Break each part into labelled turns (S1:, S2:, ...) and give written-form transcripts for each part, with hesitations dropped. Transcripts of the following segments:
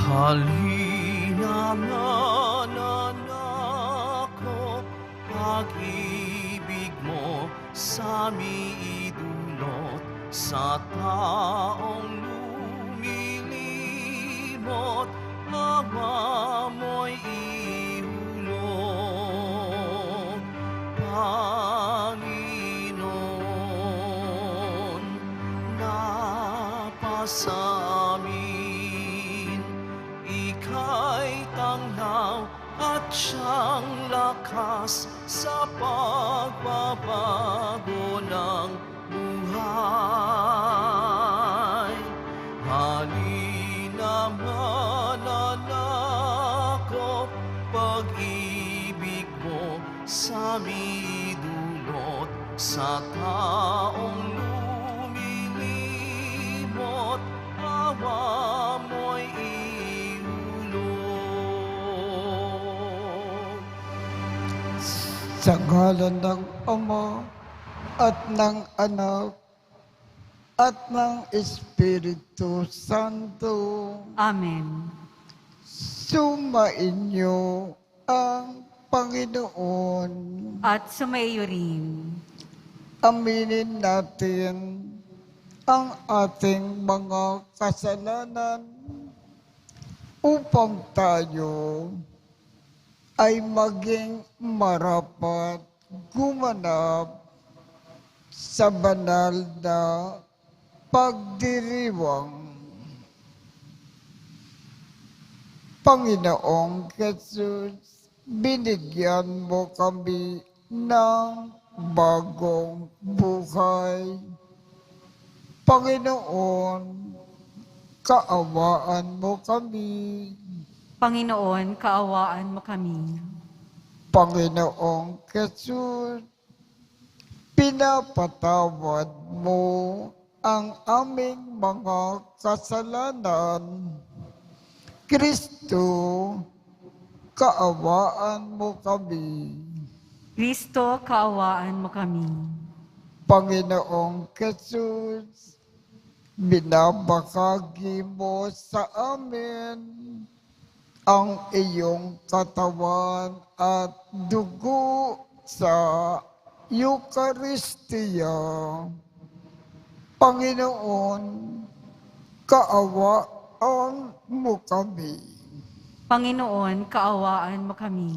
S1: Halina nga nanako, pag-ibig mo sa idulot sa taong lumilimot, awa mo'y ihulog. Panginoon, napasamin, ika'y tanghaw at siyang lakas sa pagbabago ng buhay. Halina mananakop, pag-ibig mo sa idulot sa taong lumilimot, awa mo'y ihulog.
S2: Sa ngalan ng Ama at ng Anak at ng Espiritu Santo,
S3: Amen.
S2: sumainyo ang Panginoon.
S3: At sumaiyo rin.
S2: Aminin natin ang ating mga kasalanan upang tayo ay maging marapat gumanap sa banal na pagdiriwang. Panginoong Jesus, binigyan mo kami ng bagong buhay. Panginoon, kaawaan mo kami.
S3: Panginoon, kaawaan mo kami.
S2: Panginoong Jesus, pinapatawad mo ang aming mga kasalanan. Kristo, kaawaan mo kami.
S3: Kristo, kaawaan mo kami.
S2: Panginoong Jesus, binabahagi mo sa amin ang iyong katawan at dugo sa Eucharistia. Panginoon, kaawaan mo kami.
S3: Panginoon, kaawaan mo kami.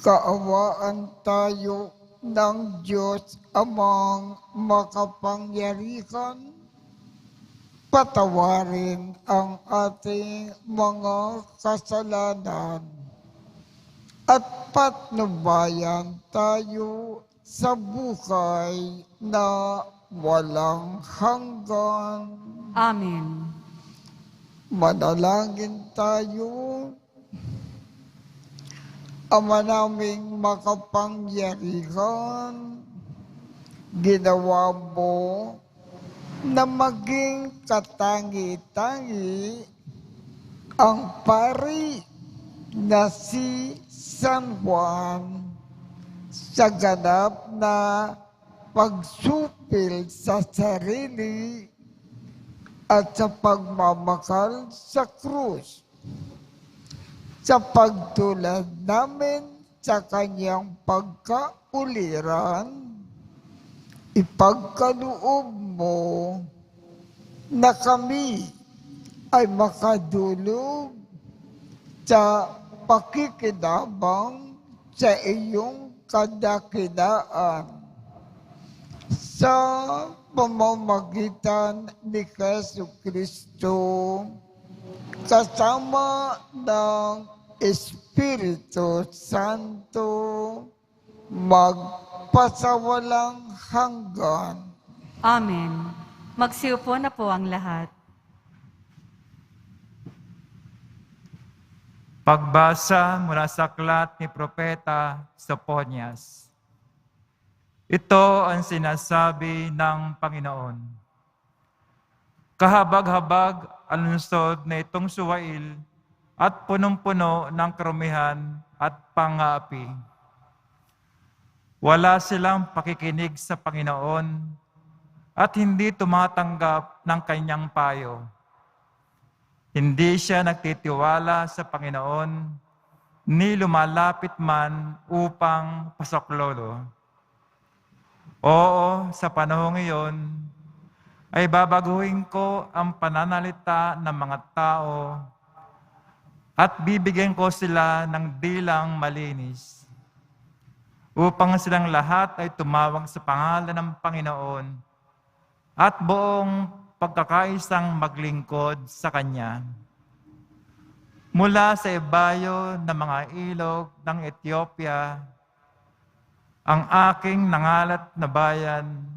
S2: Kaawaan tayo ng Diyos Amang makapangyarihan. Patawarin ang ating mga kasalanan at patnubayan tayo sa buhay na walang hanggan.
S3: Amen.
S2: Manalangin tayo. Ama naming makapangyarihan, ginawa mo na maging katangi-tangi ang pari na si San Juan sa ganap na pagsupil sa sarili at sa pagmamakal sa krus. Sa pagtulad namin sa kanyang pagkauliran, ipagkaloob mo na kami ay makadulog sa pakikinabang sa iyong kadakilaan. Sa pamamagitan ni Jesucristo, kasama ng Espiritu Santo, magpasawalang hanggan.
S3: Amen. Magsiupo na po ang lahat.
S4: Pagbasa mula sa aklat ni Propeta Sophonias. Ito ang sinasabi ng Panginoon. Kahabag-habag ang lungsod na itong suwail at punong-puno ng karumihan at pang-aapi. Wala silang pakikinig sa Panginoon at hindi tumatanggap ng kanyang payo. Hindi siya nagtitiwala sa Panginoon, ni lumalapit man upang pasaklolo. Oo, sa panahong iyon, ay babaguhin ko ang pananalita ng mga tao at bibigyan ko sila ng dilang malinis upang silang lahat ay tumawag sa pangalan ng Panginoon at buong pagkakaisang maglingkod sa Kanya. Mula sa ibayo ng mga ilog ng Ethiopia, ang aking nangalat na bayan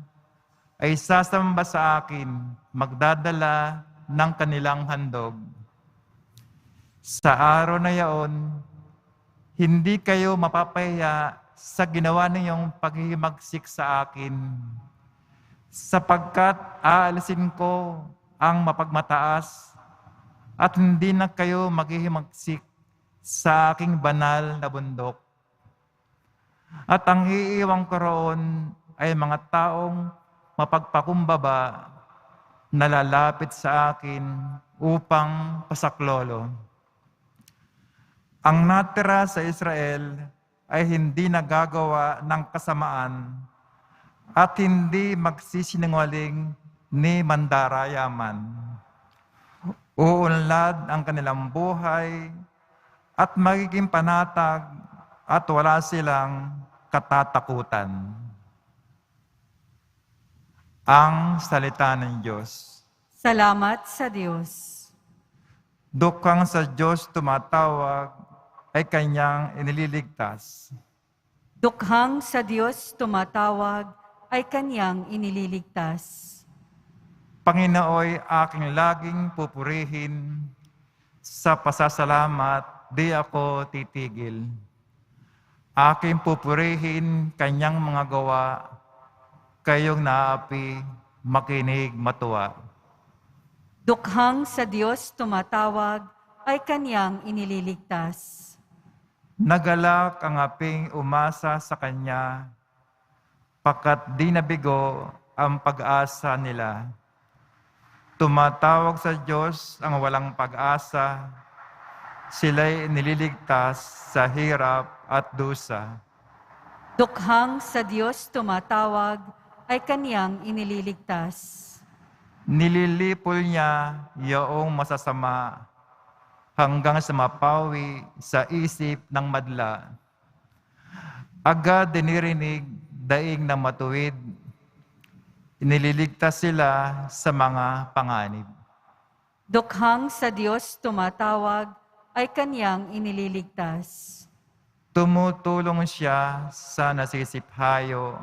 S4: ay sasamba sa akin, magdadala ng kanilang handog. Sa araw na yaon, hindi kayo mapapahiya sa ginawa ninyong paghihimagsik sa akin, sapagkat aalisin ko ang mapagmataas at hindi na kayo maghihimagsik sa aking banal na bundok. At ang iiwang ko roon ay mga taong mapagpakumbaba na lalapit sa akin upang pasaklolo. Ang natira sa Israel ay hindi nagagawa ng kasamaan at hindi magsisinungaling ni mandarayaman. Uunlad ang kanilang buhay at magiging panatag at wala silang katatakutan. Ang salita ng Diyos.
S3: Salamat sa Diyos.
S4: Dukhang sa Diyos tumatawag ay Kanyang inililigtas.
S3: Dukhang sa Diyos tumatawag ay Kanyang inililigtas.
S4: Panginooy aking laging pupurihin, sa pasasalamat di ako titigil. Aking pupurihin Kanyang mga gawa, kayong naapi, makinig, matuwa.
S3: Dukhang sa Diyos tumatawag ay Kanyang inililigtas.
S4: Nagalak ang aping umasa sa Kanya, pakat di nabigo ang pag-asa nila. Tumatawag sa Diyos ang walang pag-asa, sila'y nililigtas sa hirap at dusa.
S3: Dukhang sa Diyos tumatawag ay Kanyang inililigtas.
S4: Nililipol niya yaong masasama hanggang sa mapawi sa isip ng madla. Agad dinirinig daing na matuwid, inililigtas sila sa mga panganib.
S3: Dukhang sa Diyos tumatawag ay Kanyang inililigtas.
S4: Tumutulong siya sa nasisiphayo.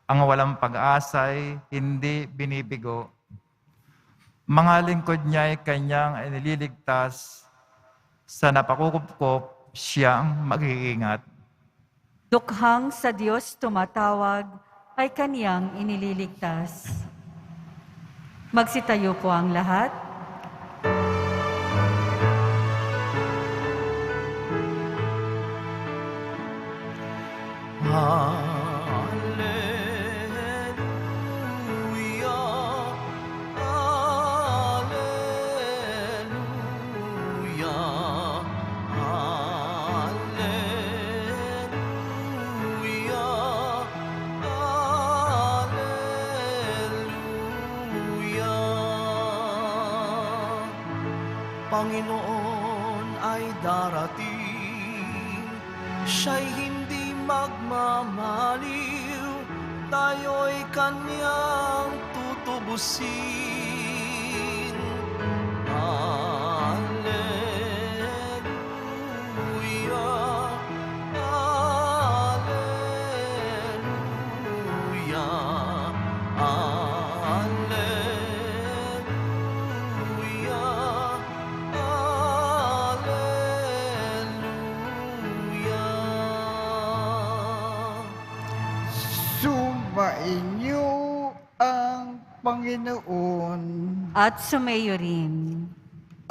S4: Ang walang pag-asa'y hindi binibigo. Mga lingkod niya ay Kanyang inililigtas. Sa napakukupkop, siyang mag-iingat.
S3: Dukhang sa Diyos tumatawag ay Kanyang inililigtas. Magsitayo po ang lahat.
S1: Hallelujah, Hallelujah, Hallelujah, Hallelujah. Panginoon ay darating, siya'y hindi magmamaliw, tayo'y Kanyang tutubusin. Hallelujah, Hallelujah, Hallelujah, Hallelujah.
S2: Sumainyo ang Panginoon.
S3: At sumayo rin.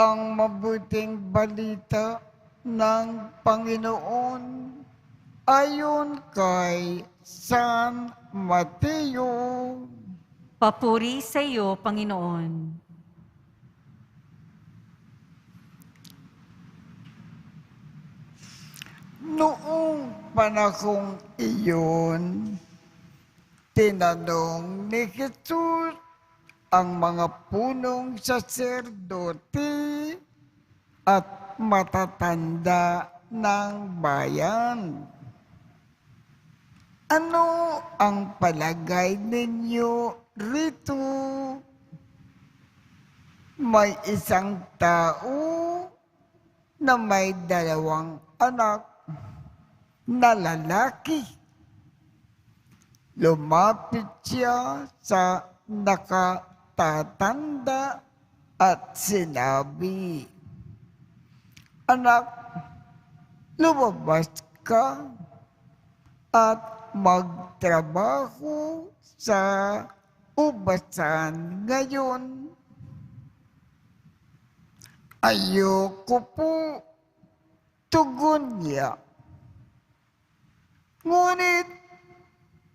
S2: Ang mabuting balita ng Panginoon ayon kay San Mateo.
S3: Papuri sa iyo, Panginoon.
S2: Noong panahong iyon, tinanong ni Jesus ang mga punong saserdote at matatanda ng bayan. Ano ang palagay ninyo rito? May isang tao na may 2 anak na lalaki. Lumapit siya sa nakatatanda at sinabi, "Anak, lumabas ka at magtrabaho sa ubasan ngayon." "Ayoko po," tugon niya. Ngunit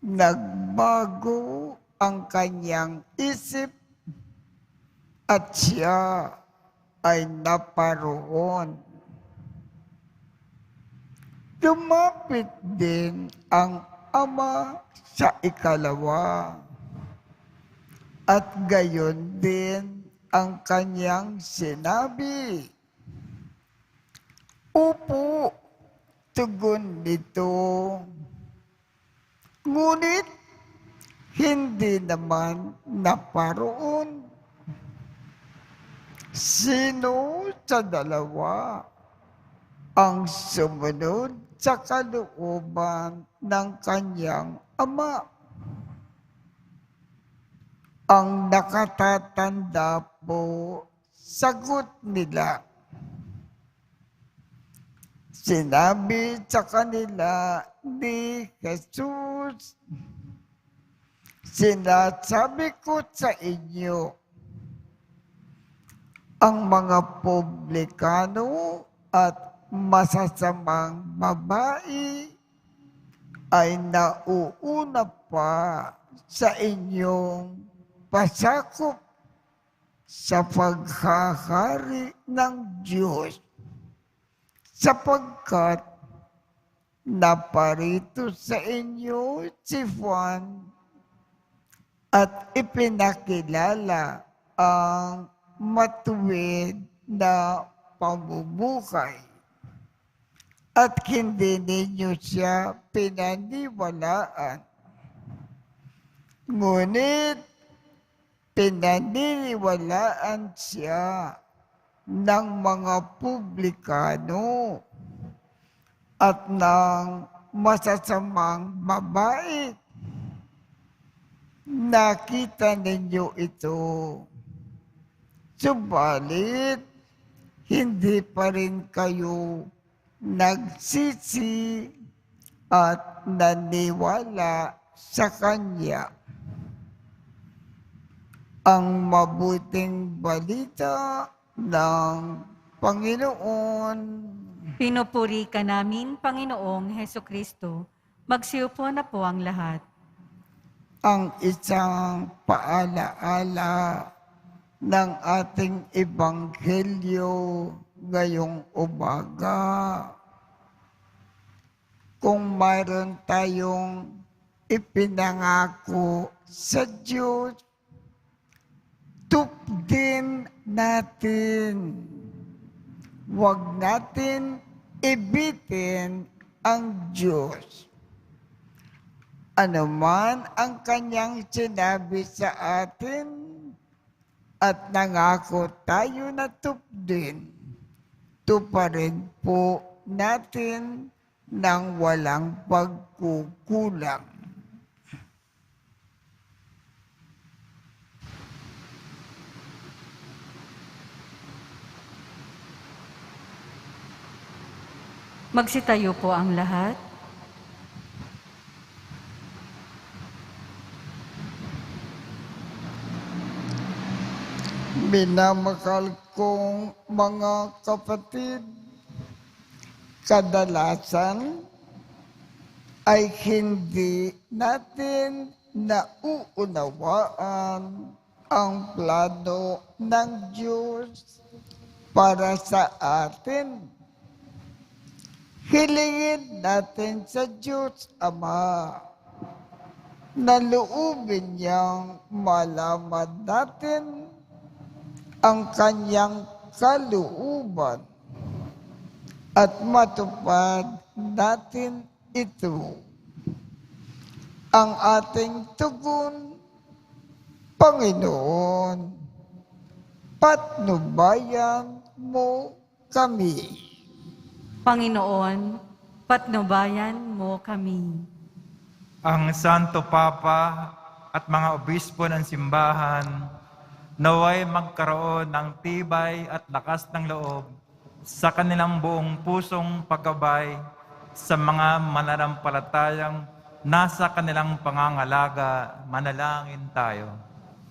S2: nagbago ang kanyang isip at siya ay naparoon. Lumapit din ang ama sa ikalawa at gayon din ang kanyang sinabi. "Opo," tugon nito. Ngunit hindi naman naparoon. Sino sa 2 ang sumunod sa kalooban ng kanyang ama? Ang nakatatanda po, sagot nila. Sinabi sa kanila ni Jesus, "Sinasabi ko sa inyo, ang mga publikano at masasamang babae ay nauuna pa sa inyong pasakop sa paghahari ng Diyos, sapagkat naparito sa inyo si Juan at ipinakilala ang matuwid na pamumuhay at hindi ninyo siya pinaniwalaan. Ngunit pinaniniwalaan siya ng mga publikano at ng masasamang babae. Nakita ninyo ito. Subalit, hindi pa rin kayo nagsisi at naniwala sa Kanya." Ang mabuting balita ng Panginoon.
S3: Pinupuri ka namin, Panginoong Hesukristo. Magsiupo na po ang lahat.
S2: Ang isang paalaala ng ating ebanghelyo ngayong umaga. Kung mayroon tayong ipinangako sa Diyos, tupdin natin. Huwag natin ibitin ang Diyos. Ano man ang Kanyang sinabi sa atin at nangako tayo na tupdin, tuparin po natin ng walang pagkukulang.
S3: Magsitayo po ang lahat.
S2: Minamahal kong mga kapatid, kadalasan ay hindi natin nauunawaan ang plano ng Diyos para sa atin. Hilingin natin sa Diyos Ama na loobin niyang malaman natin ang kanyang kalooban at matupad natin ito. Ang ating tugon, Panginoon, patnubayan mo kami.
S3: Panginoon, patnubayan mo kami.
S4: Ang Santo Papa at mga obispo ng simbahan naway magkaroon ng tibay at lakas ng loob sa kanilang buong pusong paggabay sa mga mananampalatayang nasa kanilang pangangalaga. Manalangin tayo.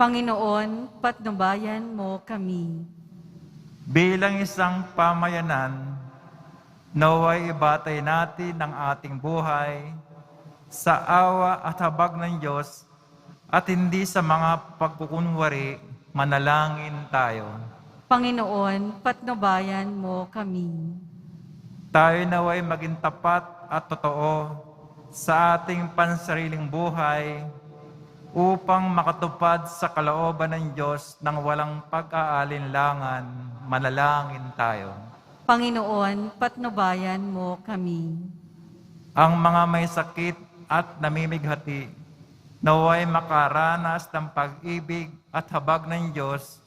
S3: Panginoon, patnubayan mo kami.
S4: Bilang isang pamayanan, naway ibatay natin ang ating buhay sa awa at habag ng Diyos at hindi sa mga pagkukunwari. Manalangin tayo.
S3: Panginoon, patnubayan mo kami.
S4: Tayo naway maging tapat at totoo sa ating pansariling buhay upang makatupad sa kalooban ng Diyos ng walang pag-aalinlangan. Manalangin tayo.
S3: Panginoon, patnubayan mo kami.
S4: Ang mga may sakit at namimighati, naway makaranas ng pag-ibig at habag ng Diyos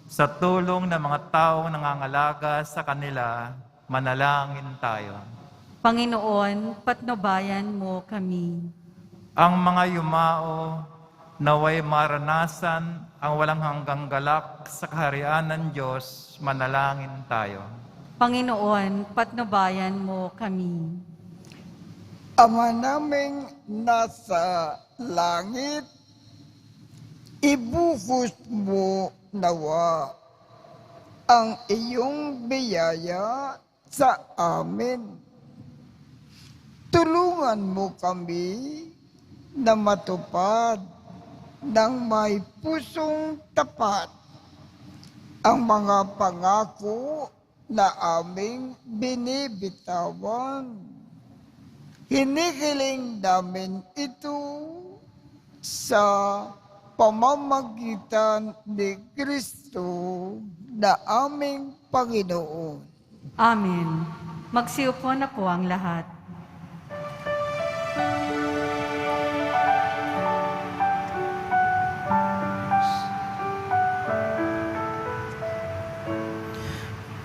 S4: sa tulong ng mga taong nangangalaga sa kanila. Manalangin tayo.
S3: Panginoon, patnubayan mo kami.
S4: Ang mga yumao, naway maranasan ang walang hanggang galak sa kaharian ng Diyos. Manalangin tayo.
S3: Panginoon, patnubayan mo kami.
S2: Ama naming nasa langit, ibuhos mo nawa ang iyong biyaya sa amin. Tulungan mo kami na matupad ng may pusong tapat ang mga pangako na aming binibitawan. Hinihiling namin ito sa pamamagitan ni Kristo na aming Panginoon.
S3: Amen. Magsiupo na po ang lahat.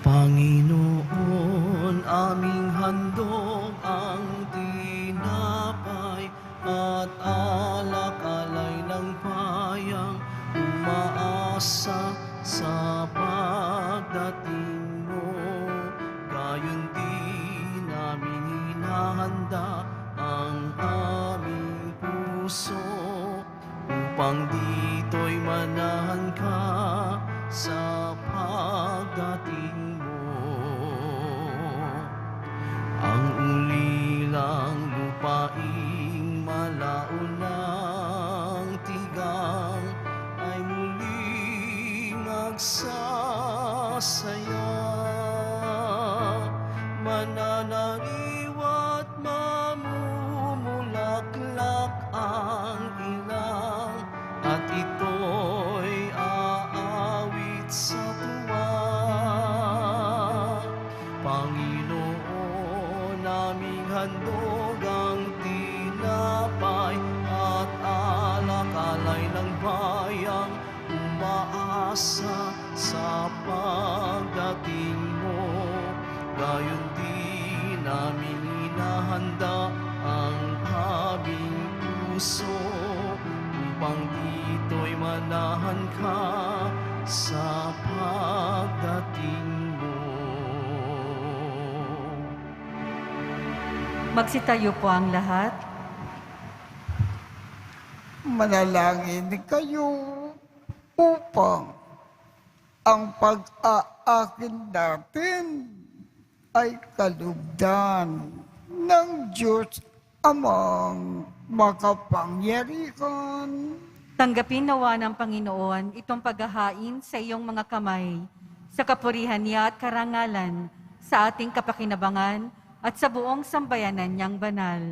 S1: Panginoon, aming handog ang tinapay at alak-alay ng bayang umaasa sa pagdating mo. Gayon din namin hinahanda ang aming puso upang dito'y manahan ka sa pagdating mo. Ang ulilang lupaing malaunang tigang ay muling magsasaya. Mananaliwat mamumulaklak ang ilang at ito'y aawit sa tuwa. Panginoon, naming handog ang tinapay at alak-alay ng bayang umaasa sa pagdating mo. Gayon din namin hinahanda ang aming puso upang dito'y manahan ka sa pagdating mo.
S3: Magsitayo po ang lahat.
S2: Manalangin kayo upang ang pag-aakin natin ay kalugdan ng Diyos Amang makapangyarihan.
S3: Tanggapin nawa ng Panginoon itong paghahain sa iyong mga kamay, sa kapurihan niya at karangalan, sa ating kapakinabangan at sa buong sambayanan niyang banal.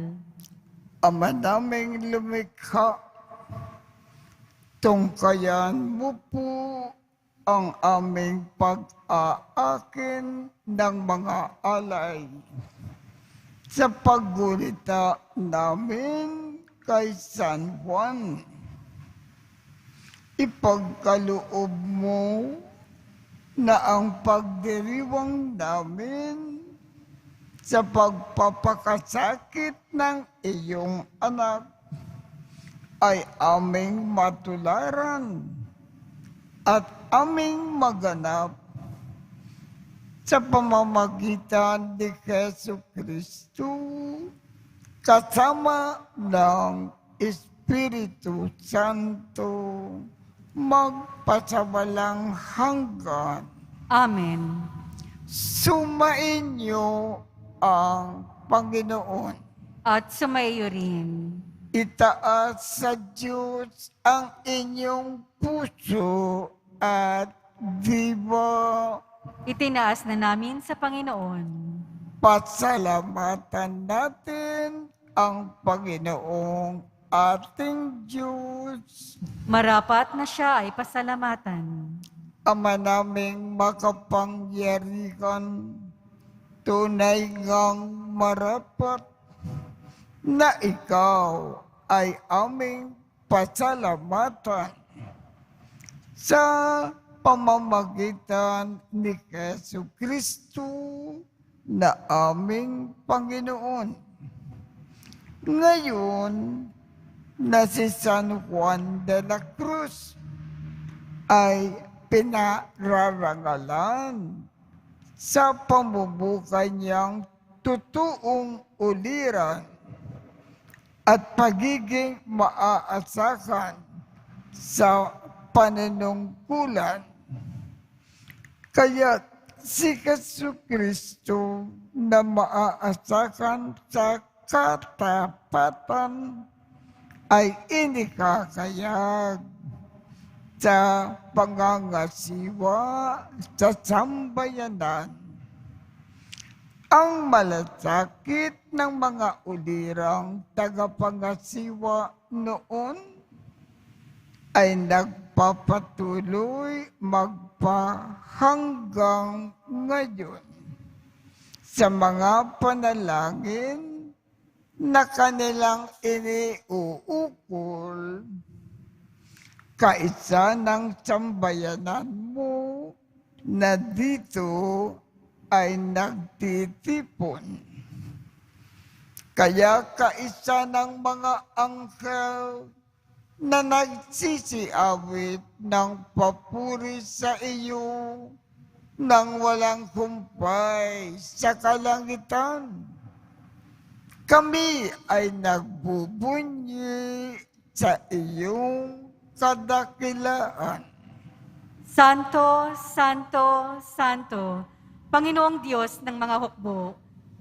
S2: Ama naming lumikha, tungkayan mo po ang aming pag-aakin ng mga alay sa paggulita namin kay San Juan. Ipagkaloob mo na ang pagdiriwang namin sa pagpapakasakit ng iyong anak ay aming matularan at aming maganap sa pamamagitan ni Jesucristo kasama ng Espiritu Santo magpasawalang hanggan.
S3: Amen.
S2: Sumainyo ang Panginoon.
S3: At sumaiyo rin.
S2: Itaas sa Diyos ang inyong puso at diwa.
S3: Itinaas na namin sa Panginoon.
S2: Pasalamatan natin ang Panginoong ating Diyos.
S3: Marapat na siya ay pasalamatan.
S2: Ama naming makapangyarihan, tunay ngang marapat na ikaw ay aming pasalamatan sa pamamagitan ni Jesucristo na aming Panginoon. Ngayon na si San Juan de la Cruz ay pinararangalan sa pamumuhay niyang totoong uliran at pagiging maaasahan sa panunungkulan. Kaya si Jesucristo na maaasahan sa katapatan ay inikakayag sa pangangasiwa sa sambayanan. Ang malasakit ng mga ulirang tagapangasiwa noon ay nagpapatuloy magpahanggang ngayon sa mga panalangin na kanilang iniuukol kaisa ng sambayanan mo na dito ay nagtitipon. Kaya kaisa ng mga anghel na nagsisiawit ng papuri sa iyo nang walang humpay sa kalangitan. Kami ay nagbubunyi sa iyong kadakilaan.
S3: Santo, Santo, Santo, Panginoong Diyos ng mga hukbo,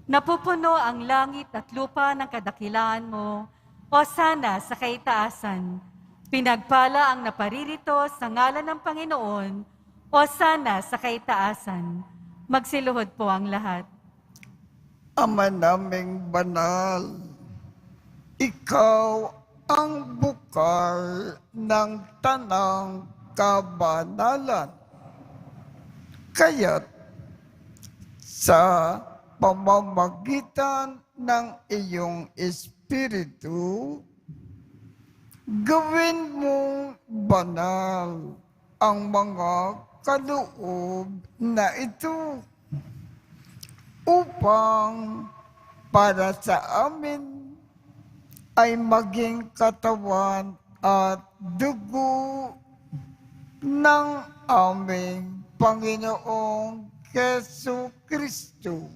S3: napupuno ang langit at lupa ng kadakilaan mo, o sana sa kaitaasan. Pinagpala ang naparirito sa ngalan ng Panginoon, o sana sa kaitaasan. Magsiluhod po ang lahat.
S2: Ama naming banal, ikaw ang bukal ng tanang kabanalan. Kaya't sa pamamagitan ng iyong Espiritu, gawin mong banal ang mga kaloob na ito upang para sa amin ay maging katawan at dugo ng aming Panginoong Jesucristo.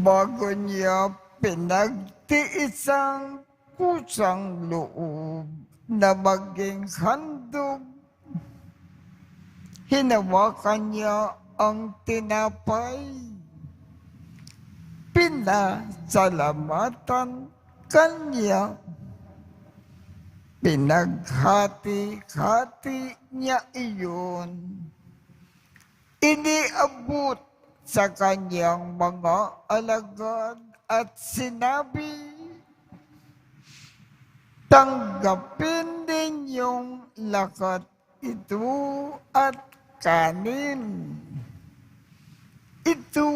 S2: Bago niya pinagtiisang kusang loob na maging handog, hinawakan niya ang tinapay, pinasalamatan kanya, pinaghati-hati niya iyon, iniabot sa kanyang mga alagad at sinabi, tanggapin ninyong lakat ito at kanin. Ito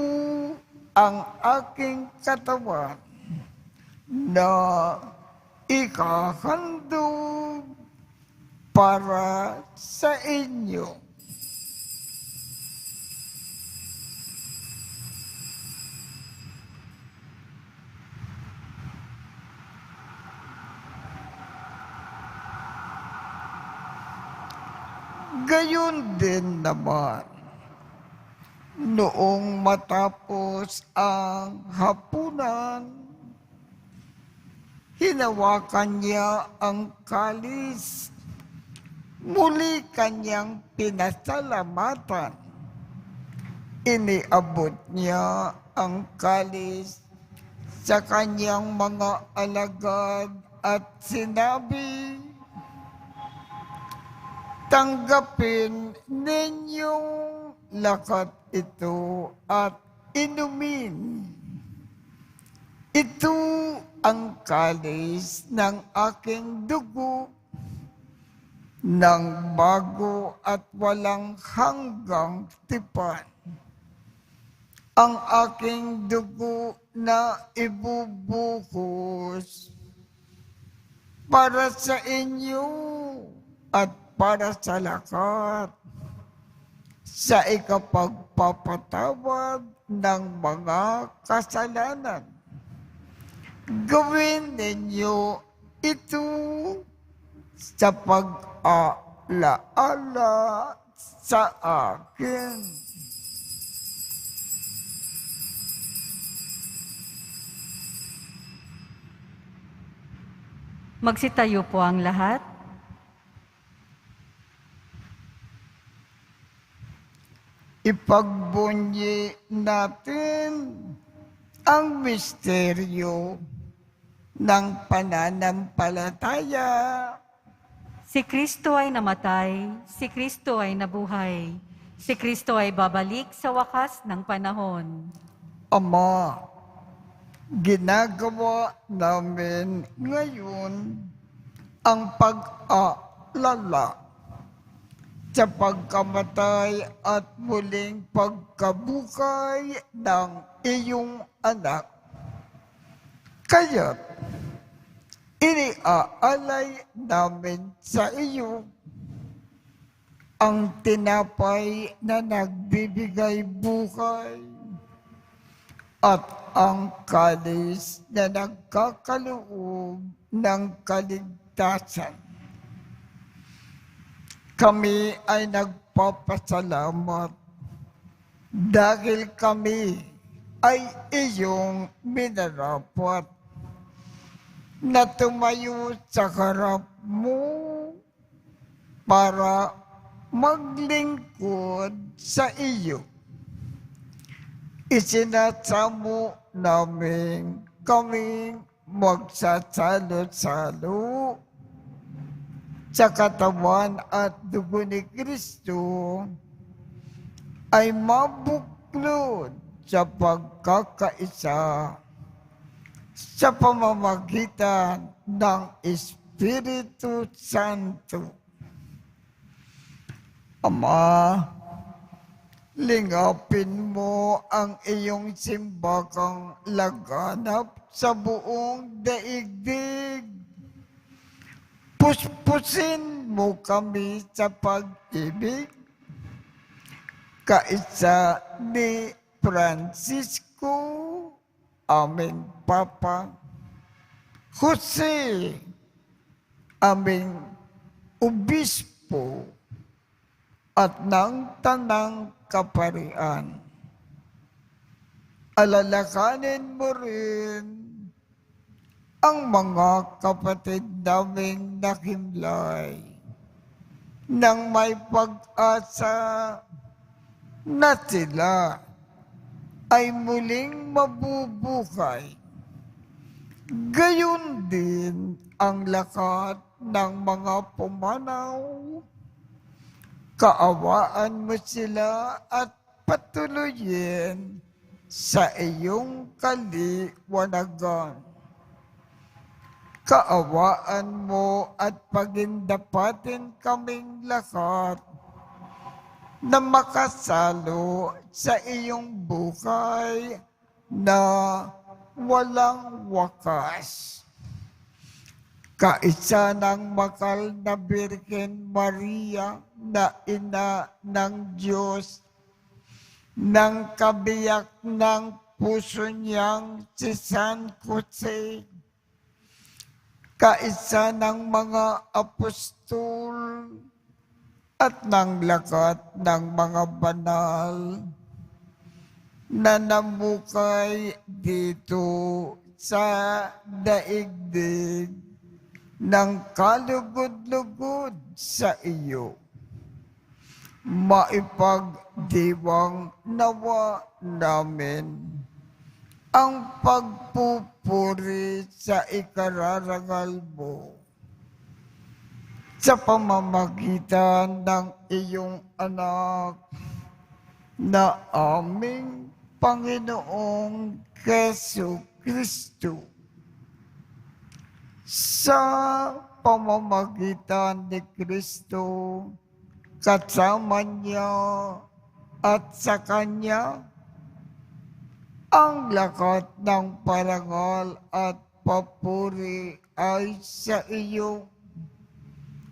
S2: ang aking katawan na ikahandog para sa inyo. Gayon din naman, noong matapos ang hapunan, hinawakan niya ang kalis, muli kanyang pinasalamatan. Iniabot niya ang kalis sa kanyang mga alagad at sinabi, tanggapin ninyong lakat ito at inumin. Ito ang kalis ng aking dugo ng bago at walang hanggang tipan. Ang aking dugo na ibubuhos para sa inyo at para sa lakat, sa ikapagpapatawad ng mga kasalanan. Gawin ninyo ito sa pag-alaala sa akin.
S3: Magsitayo po ang lahat.
S2: Ipagbunyi natin ang misteryo ng pananampalataya.
S3: Si Kristo ay namatay, si Kristo ay nabuhay, si Kristo ay babalik sa wakas ng panahon.
S2: Ama, ginagawa namin ngayon ang pag-aalala sa pagkamatay at muling pagkabuhay ng iyong anak. Kaya't iniaalay namin sa iyo ang tinapay na nagbibigay buhay at ang kalis na nagkakaloob ng kaligtasan. Kami ay nagpapasalamat dahil kami ay iyong minarapat na tumayo sa harap mo para maglingkod sa iyo. Isinasamo namin kaming magsasalo-salo sa katawan at dugo ni Kristo ay mabuklod sa pagkakaisa sa pamamagitan ng Espiritu Santo. Ama, lingapin mo ang iyong simbakang laganap sa buong daigdig. Puspusin mo kami sa pag-ibig, kaisa ni Francisco, aming Papa, Jose, aming Obispo, at ng Tanang Kaparian. Alalakanin mo rin ang mga kapatid naming nakimlay nang may pag-asa na sila ay muling mabubuhay. Gayon din ang lakat ng mga pumanaw. Kaawaan mo sila at patuloyin sa iyong kaliwanagan. Kaawaan mo at pagindapatin kaming lahat na makasalo sa iyong buhay na walang wakas. Kaisa ng makal na Birhen Maria na ina ng Diyos, ng kabiyak ng puso niyang si San Jose, kaisa ng mga apostol at ng lakat ng mga banal na namukay dito sa daigdig ng kalugod-lugod sa iyo. Maipagdiwang nawa namin ang pagpupuri sa ikararangal mo sa pamamagitan ng iyong anak na aming Panginoong Jesu Kristo. Sa pamamagitan ni Kristo, kasama niya at sa Kanya, ang lahat ng parangal at papuri ay sa iyo,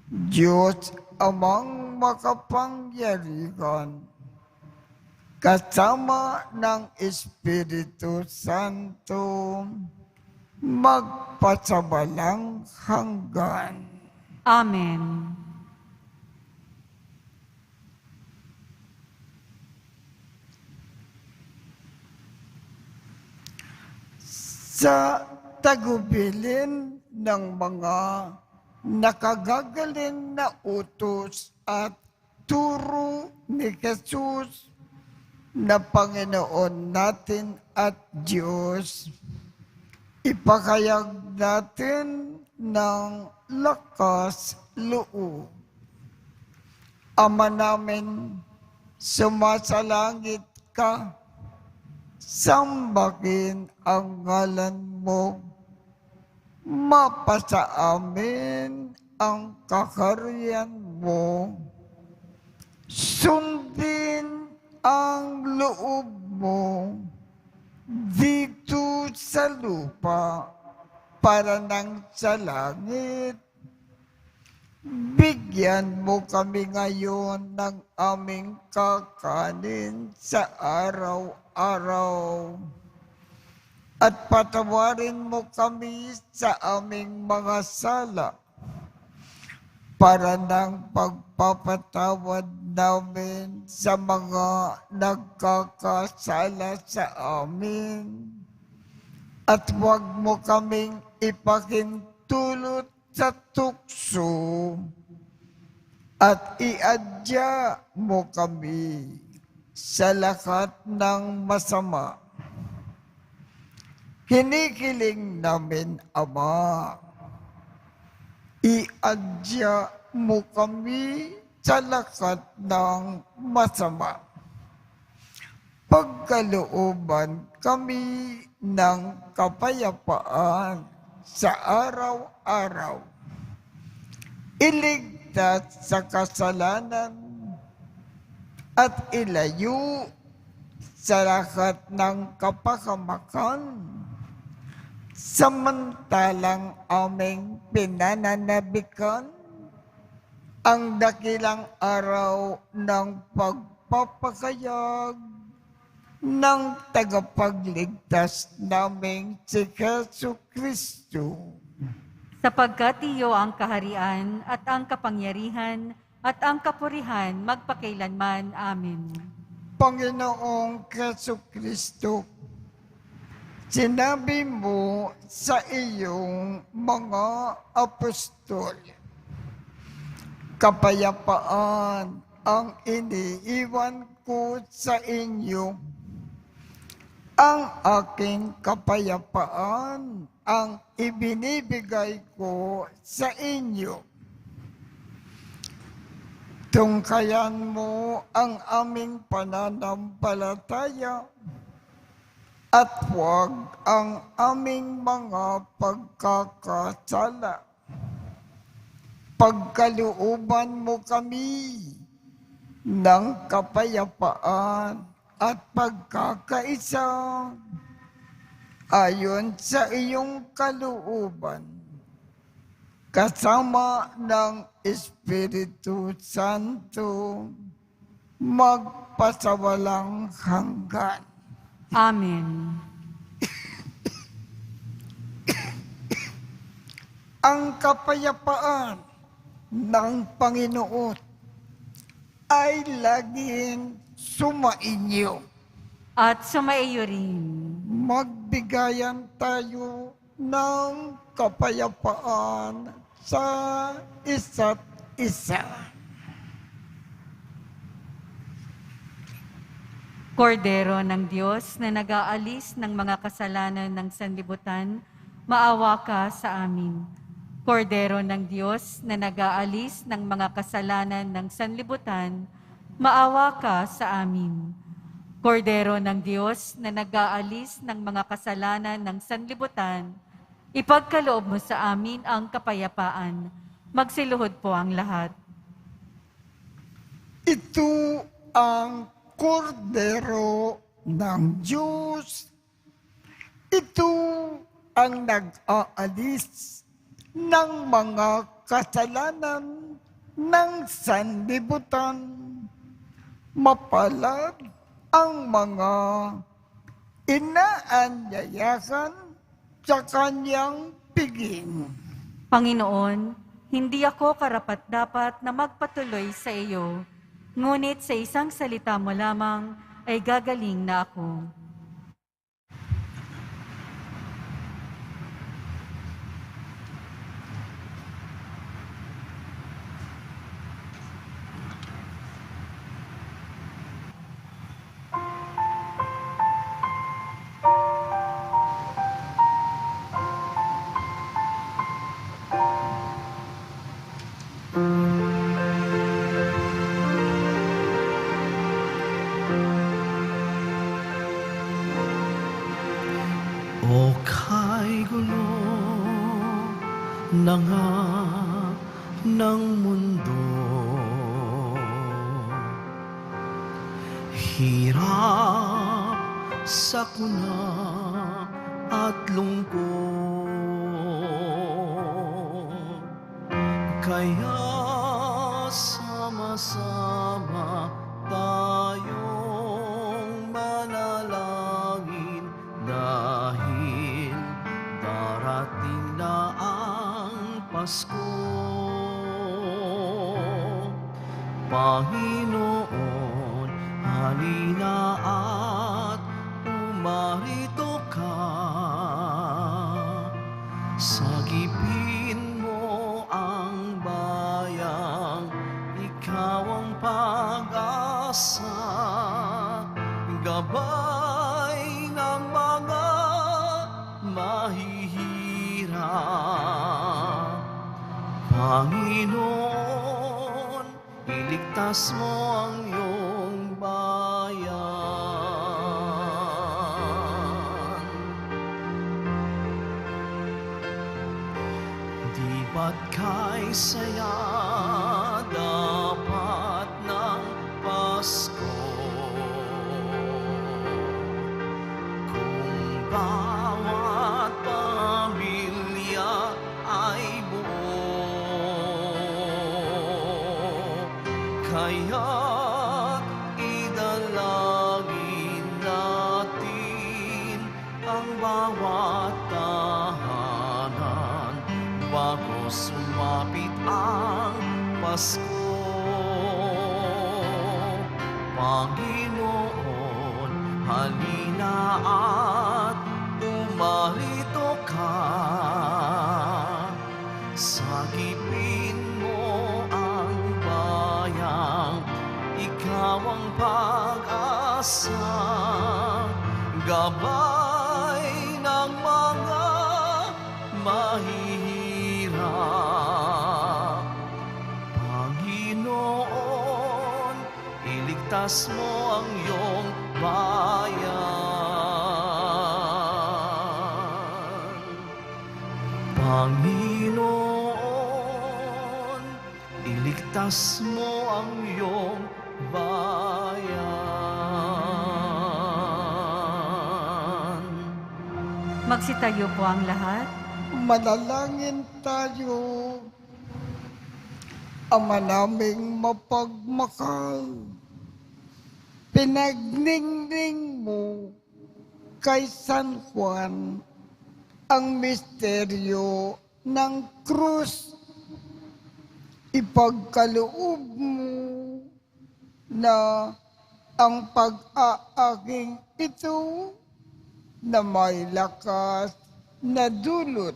S2: Diyos Amang makapangyarihan, kasama ng Espiritu Santo, magpasabalang hanggan.
S3: Amen.
S2: Sa tagubilin ng mga nakagagaling na utos at turo ni Jesus na Panginoon natin at Diyos, ipakayag natin ng lakas loob. Ama namin, sumasalangit ka, sambahin ang ngalan mo, mapasa amin ang kaharian mo, sundin ang loob mo dito sa lupa para nang sa langit. Bigyan mo kami ngayon ng aming kakanin sa araw-araw. At patawarin mo kami sa aming mga sala para ng pagpapatawad namin sa mga nagkakasala sa amin. At huwag mo kaming ipakintulot sa tukso at iadya mo kami sa lahat ng masama. Kinikiling namin, Ama, iadya mo kami sa lahat ng masama. Pagkalooban kami ng kapayapaan sa araw-araw. Iligtas sa kasalanan at ilayo sa lahat ng kapahamakan, samantalang aming pinananabikan ang dakilang araw ng pagpapakayag ng tagapagligtas naming si Jesu Kristo.
S3: Sapagkat iyo ang kaharian at ang kapangyarihan at ang kapurihan magpakailanman. Amen.
S2: Panginoong Jesu Kristo, sinabi mo sa iyong mga apostol, kapayapaan ang iniiwan ko sa inyo. Ang aking kapayapaan ang ibinibigay ko sa inyo. Tungkayan mo ang aming pananampalataya at huwag ang aming mga pagkakasala. Pagkalooban mo kami ng kapayapaan at pagkakaisa ayon sa iyong kalooban, kasama ng Espiritu Santo, magpasawalang hanggan.
S3: Amen.
S2: Ang kapayapaan ng Panginoon ay laging sumainyo.
S3: At sumaiyo rin.
S2: Magbigayan tayo ng kapayapaan sa isa't isa.
S3: Kordero ng Diyos na nag-aalis ng mga kasalanan ng sanlibutan, maawa ka sa amin. Kordero ng Diyos na nag-aalis ng mga kasalanan ng sanlibutan, maawa ka sa amin. Kordero ng Diyos na nag-aalis ng mga kasalanan ng sanlibutan, ipagkaloob mo sa amin ang kapayapaan. Magsiluhod po ang lahat.
S2: Ito ang Kordero ng Diyos. Ito ang nag-aalis ng mga kasalanan ng sanlibutan. Mapalad ang mga inaanyayahan sa kanyang piging.
S3: Panginoon, hindi ako karapat-dapat na magpatuloy sa iyo, ngunit sa isang salita mo lamang ay gagaling na ako.
S1: O kay gulo na nga ng mundo, hirap, sakuna at lungkot, kaya sama-sama tayong manalangin dahil darating na ang Pasko. Panginoon, halina at umarito ka. Sagipin mo ang bayang ikaw ang pag-asa, gabay ng mga mahihirap. Panginoon, iligtas mo ang iyong bayan. Di ba't kay saya dapat ng Pasko, kung bawat pamilya ay buo, kaya't idalangin natin ang bawat tahanan bago sumapit ang Pasko. Panginoon, halina at umarito ka. Sagipin mo ang bayang ikaw ang pag-asa, gabay ng mga mahihirap. Panginoon, iligtas mo ang iyong bayan. Panginoon, iligtas mo ang iyong bayan.
S3: Magsitayo po ang lahat.
S2: Manalangin tayo. Ama naming mapagmahal, pinagningning mo kay San Juan ang misteryo ng krus. Ipagkaloob mo na ang pag-aaging ito na may lakas na dulot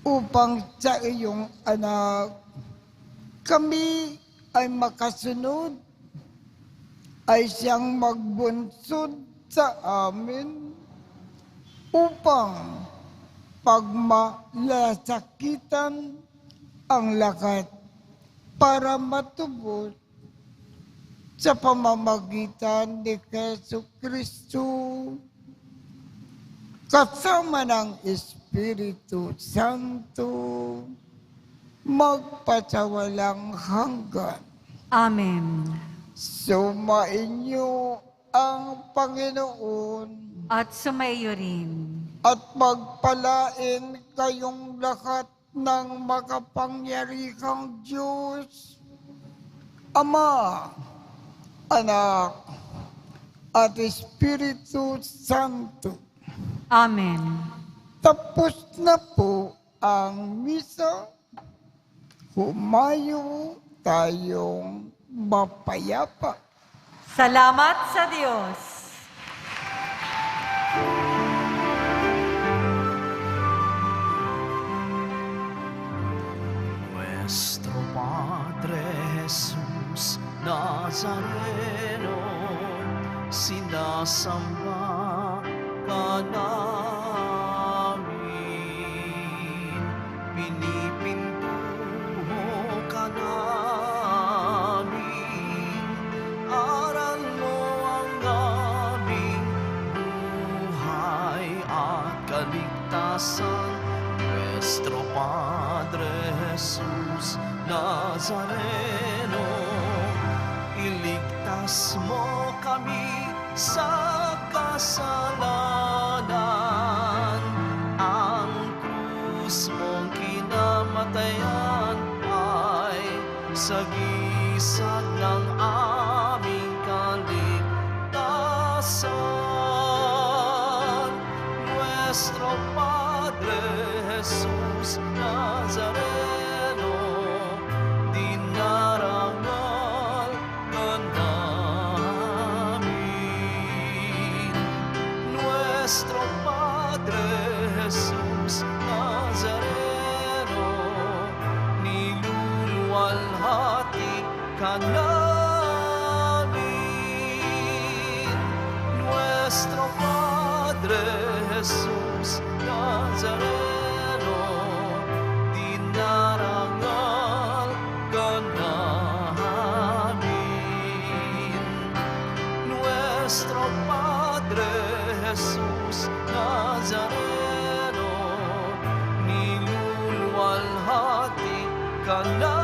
S2: upang sa iyong anak kami ay makasunod, ay siyang magbunsod sa amin upang pagmalasakitan ang lakat para matubos sa pamamagitan ni Jesucristo kasama ng Espiritu Santo magpasawalang hanggan.
S3: Amen.
S2: Sumainyo ang Panginoon
S3: At sumaiyo rin.
S2: at magpalain kayong lahat ng makapangyarihang Diyos, Ama, Anak, at Espiritu Santo.
S3: Amen.
S2: Tapos na po ang misa. Humayo tayong mapayapa.
S3: Salamat sa Diyos.
S1: Nuestro Padre Jesus Nazareno, sinasamba ka namin, pinipintuho ka namin, aral mo ang aming buhay at kaligtasan. Nuestro Padre Jesus Nazareno, iligtas mo kami sa kasalanan. Ang krus mong kinamatayan ay sagisag ng aming kaligtasan. Nuestro Padre Jesus Nazareno, dinarangal ka namin. Nuestro Padre Jesus Nazareno, niluluwalhati ka namin. Nuestro Padre Jesus Nazareno, dinarangal ka namin. Nuestro Padre Jesus Nazareno, niluluwalhati ka namin.